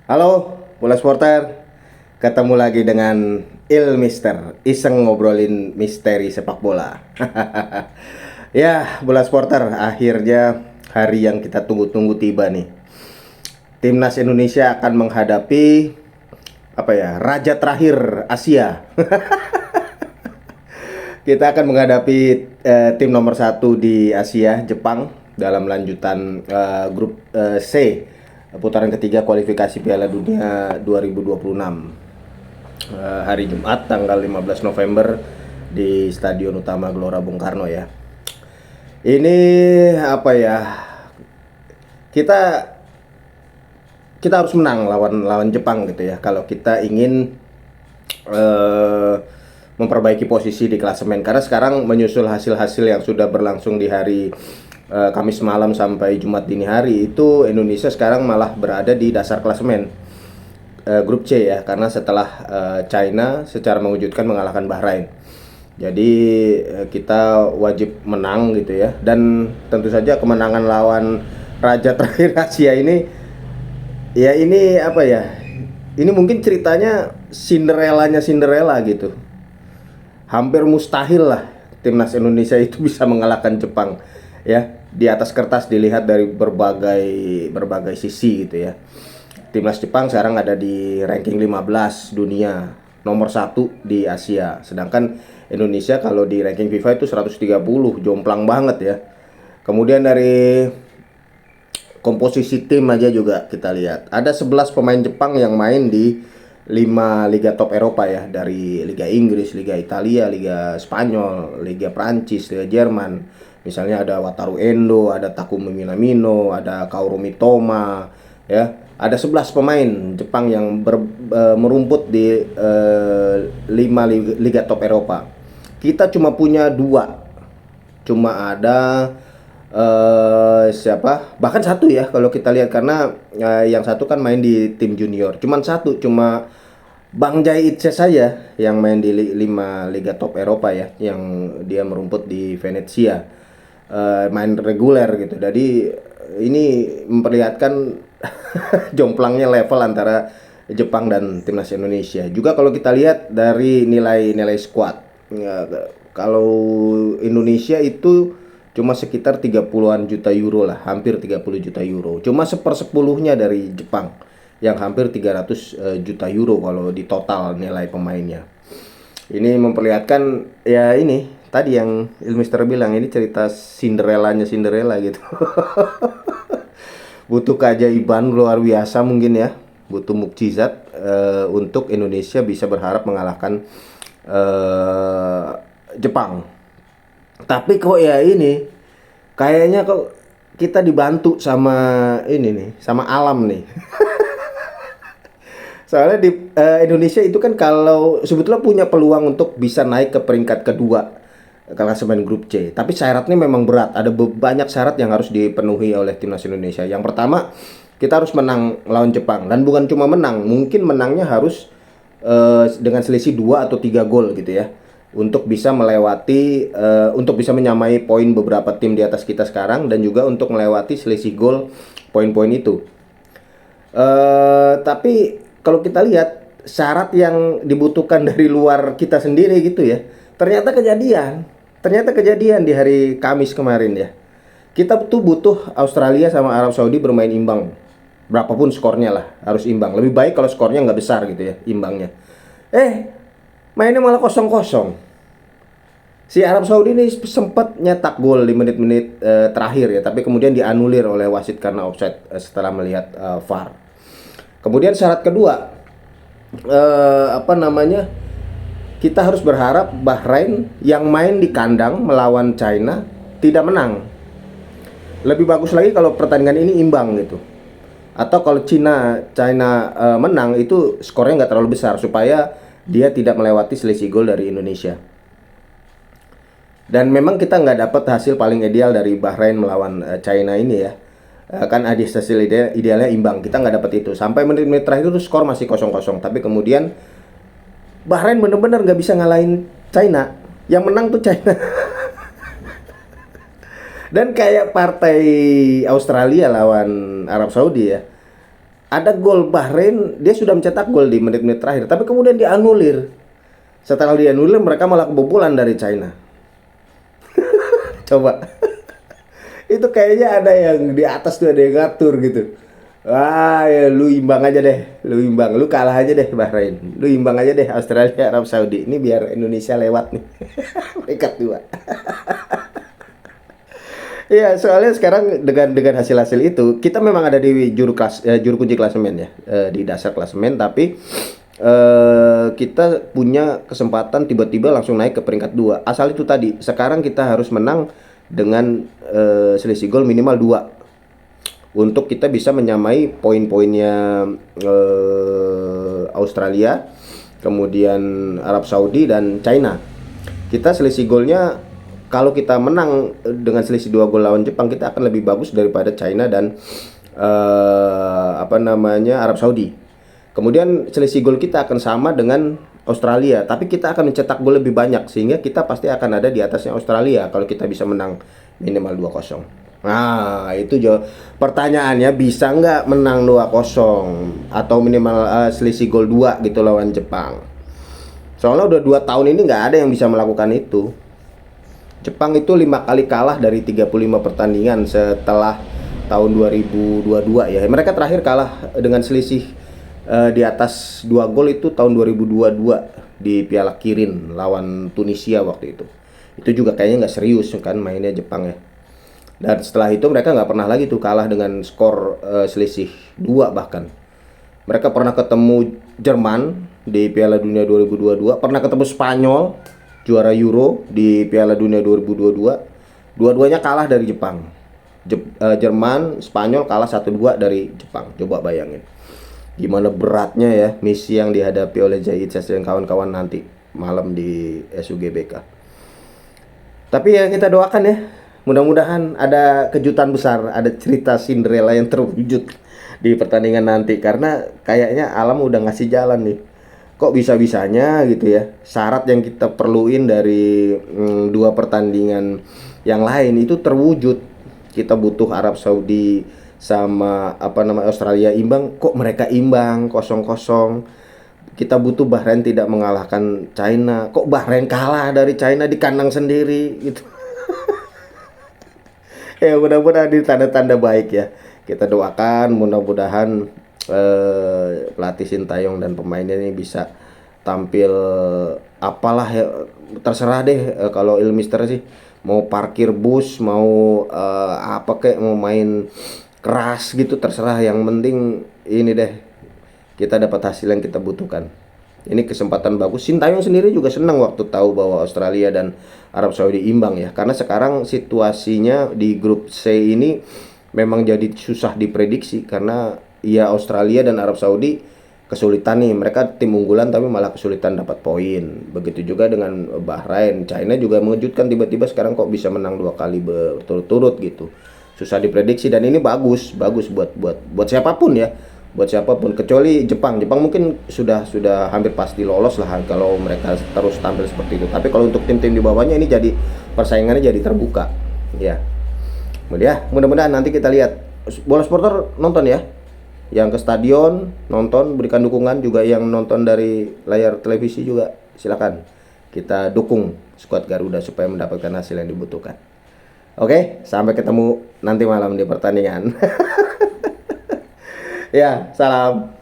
Halo, bola supporter. Ketemu lagi dengan Mister, iseng ngobrolin misteri sepak bola. Ya, bola supporter, akhirnya hari yang kita tunggu-tunggu tiba nih. Timnas Indonesia akan menghadapi raja terakhir Asia. Kita akan menghadapi tim nomor satu di Asia, Jepang, dalam lanjutan grup C, putaran ketiga kualifikasi Piala Dunia 2026. Hari Jumat tanggal 15 November di Stadion Utama Gelora Bung Karno ya. Ini apa ya? Kita kita harus menang lawan Jepang gitu ya. Kalau kita ingin memperbaiki posisi di klasemen, karena sekarang menyusul hasil-hasil yang sudah berlangsung di hari Kamis malam sampai Jumat dini hari, itu Indonesia sekarang malah berada di dasar klasemen grup C ya, karena setelah China secara mengejutkan mengalahkan Bahrain. Jadi kita wajib menang gitu ya, dan tentu saja kemenangan lawan raja terakhir Asia ini ya, ini apa ya, ini mungkin ceritanya Cinderella-nya Cinderella gitu. Hampir mustahil lah timnas Indonesia itu bisa mengalahkan Jepang ya. Di atas kertas dilihat dari berbagai sisi gitu ya. Timnas Jepang sekarang ada di ranking 15 dunia, nomor 1 di Asia. Sedangkan Indonesia kalau di ranking FIFA itu 130, jomplang banget ya. Kemudian dari komposisi tim aja juga kita lihat. Ada 11 pemain Jepang yang main di 5 liga top Eropa ya, dari Liga Inggris, Liga Italia, Liga Spanyol, Liga Prancis, Liga Jerman. Misalnya ada Wataru Endo, ada Takumi Minamino, ada Kaoru Mitoma ya. Ada 11 pemain Jepang yang merumput di 5 liga top Eropa. Kita cuma punya 2. Cuma ada siapa? Bahkan satu ya kalau kita lihat, karena yang satu kan main di tim junior. Cuma Bang Jai Itse saja yang main di 5 liga top Eropa ya, yang dia merumput di Venezia, main reguler gitu. Jadi ini memperlihatkan jomplangnya level antara Jepang dan timnas Indonesia. Juga kalau kita lihat dari nilai squad ya, kalau Indonesia itu cuma sekitar 30-an juta euro lah, hampir 30 juta euro. Cuma sepersepuluhnya dari Jepang yang hampir 300 juta euro kalau di total nilai pemainnya. Ini memperlihatkan ya, ini tadi yang Mister bilang, ini cerita Cinderella-nya Cinderella gitu. Butuh keajaiban luar biasa mungkin ya, butuh mukjizat untuk Indonesia bisa berharap mengalahkan Jepang. Tapi kok ya ini kayaknya kok kita dibantu sama ini nih, sama alam nih. Soalnya di Indonesia itu kan kalau sebetulnya punya peluang untuk bisa naik ke peringkat kedua klasemen grup C. Tapi syaratnya memang berat. Ada banyak syarat yang harus dipenuhi oleh timnas Indonesia. Yang pertama, kita harus menang lawan Jepang, dan bukan cuma menang, mungkin menangnya harus dengan selisih 2 atau 3 gol gitu ya. Untuk bisa melewati untuk bisa menyamai poin beberapa tim di atas kita sekarang, dan juga untuk melewati selisih gol poin-poin itu. Tapi kalau kita lihat syarat yang dibutuhkan dari luar kita sendiri gitu ya, ternyata kejadian di hari Kamis kemarin ya. Kita tuh butuh Australia sama Arab Saudi bermain imbang, berapapun skornya lah harus imbang. Lebih baik kalau skornya nggak besar gitu ya, imbangnya. Mainnya malah 0-0. Si Arab Saudi ini sempat nyetak gol di menit-menit terakhir ya, tapi kemudian dianulir oleh wasit karena offside setelah melihat VAR. Kemudian syarat kedua, kita harus berharap Bahrain yang main di kandang melawan China tidak menang. Lebih bagus lagi kalau pertandingan ini imbang gitu. Atau kalau China menang, itu skornya nggak terlalu besar supaya dia tidak melewati selisih gol dari Indonesia. Dan memang kita nggak dapat hasil paling ideal dari Bahrain melawan China ini ya. Kan hasil idealnya imbang, kita nggak dapat itu. Sampai menit-menit terakhir itu skor masih 0-0. Tapi kemudian Bahrain bener-bener nggak bisa ngalahin China. Yang menang tuh China. Dan kayak partai Australia lawan Arab Saudi ya, Ada gol Bahrain, dia sudah mencetak gol di menit-menit terakhir, tapi kemudian dianulir. Setelah dianulir, mereka malah kebobolan dari China. Coba. Itu kayaknya ada yang di atas tuh, ada yang ngatur gitu. Wah, ya lu imbang aja deh, lu imbang, lu kalah aja deh Bahrain, lu imbang aja deh Australia Arab Saudi. Ini biar Indonesia lewat nih, peringkat dua. Iya, soalnya sekarang dengan hasil-hasil itu kita memang ada di juru kunci klasemen ya, di dasar klasemen, tapi kita punya kesempatan tiba-tiba langsung naik ke peringkat 2. Asal itu tadi, sekarang kita harus menang dengan selisih gol minimal 2 untuk kita bisa menyamai poin-poinnya Australia, kemudian Arab Saudi dan China. Kita selisih golnya, kalau kita menang dengan selisih 2 gol lawan Jepang, kita akan lebih bagus daripada China dan Arab Saudi. Kemudian selisih gol kita akan sama dengan Australia, tapi kita akan mencetak gol lebih banyak sehingga kita pasti akan ada di atasnya Australia kalau kita bisa menang minimal 2-0. Nah, itu pertanyaannya, bisa nggak menang 2-0 atau minimal selisih gol 2 gitu lawan Jepang. Soalnya udah 2 tahun ini nggak ada yang bisa melakukan itu. Jepang itu 5 kali kalah dari 35 pertandingan setelah tahun 2022 ya. Mereka terakhir kalah dengan selisih di atas 2 gol itu tahun 2022 di Piala Kirin lawan Tunisia waktu itu. Itu juga kayaknya nggak serius kan mainnya Jepang ya. Dan setelah itu mereka nggak pernah lagi tuh kalah dengan skor selisih 2 bahkan. Mereka pernah ketemu Jerman di Piala Dunia 2022, pernah ketemu Spanyol juara Euro di Piala Dunia 2022. Dua-duanya kalah dari Jepang. Jerman, Spanyol kalah 1-2 dari Jepang. Coba bayangin gimana beratnya ya misi yang dihadapi oleh Jaichas dan kawan-kawan nanti malam di SUGBK. Tapi ya kita doakan ya, mudah-mudahan ada kejutan besar, ada cerita Cinderella yang terwujud di pertandingan nanti, karena kayaknya alam udah ngasih jalan nih. Kok bisa-bisanya gitu ya, syarat yang kita perluin dari 2 pertandingan yang lain itu terwujud. Kita butuh Arab Saudi sama Australia imbang, kok mereka imbang 0-0. Kita butuh Bahrain tidak mengalahkan China, kok Bahrain kalah dari China di kandang sendiri gitu. Ya mudah-mudahan di tanda-tanda baik ya. Kita doakan mudah-mudahan pelatih Sintayong dan pemainnya ini bisa tampil apalah ya, terserah deh. Kalau Il Mister sih mau parkir bus, mau apa kayak mau main keras gitu, terserah, yang penting ini deh kita dapat hasil yang kita butuhkan. Ini kesempatan bagus. Sintayong sendiri juga senang waktu tahu bahwa Australia dan Arab Saudi imbang ya, karena sekarang situasinya di grup C ini memang jadi susah diprediksi, karena ya Australia dan Arab Saudi kesulitan nih, mereka tim unggulan tapi malah kesulitan dapat poin. Begitu juga dengan Bahrain. China juga mengejutkan, tiba-tiba sekarang kok bisa menang 2 kali berturut-turut gitu. Susah diprediksi, dan ini bagus buat siapapun ya. Buat siapapun, kecuali Jepang mungkin sudah hampir pasti lolos lah kalau mereka terus tampil seperti itu. Tapi kalau untuk tim-tim di bawahnya ini jadi persaingannya jadi terbuka ya. Mudah-mudahan nanti kita lihat. Bola Supporter nonton ya, yang ke stadion nonton, berikan dukungan, juga yang nonton dari layar televisi juga silakan kita dukung skuad Garuda supaya mendapatkan hasil yang dibutuhkan. Oke, sampai ketemu nanti malam di pertandingan. Ya, salam.